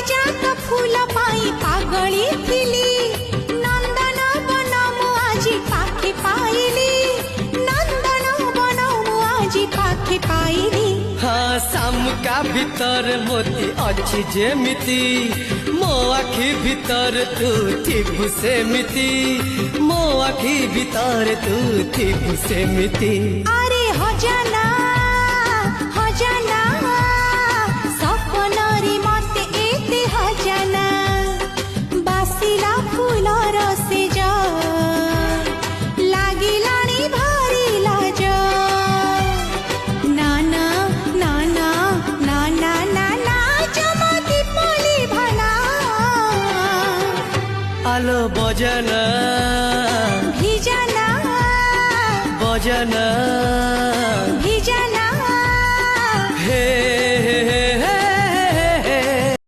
ପାରିଜାତ ଫୁଲ ପାଇ ପାଗଳି ଥିଲି ନନ୍ଦନ ବନ ମୁଁ ଆଜି ପାଖେ ପାଇଲି ନନ୍ଦନ ବନ ମୁଁ ଆଜି ପାଖେ ପାଇଲି हाँ शामुका भीतर मोती अच्छी जेमिति मो आखि भीतर तू थिबु सेमिति मो आखि भीतर तू थिबु सेमिति अरे हजाना हजाना सपनरे मते एते हजाना बासिला फुलर सेज लागिलाणी भारी लाज नाना नाना नाना नाना चमकी पली भला आलो बजना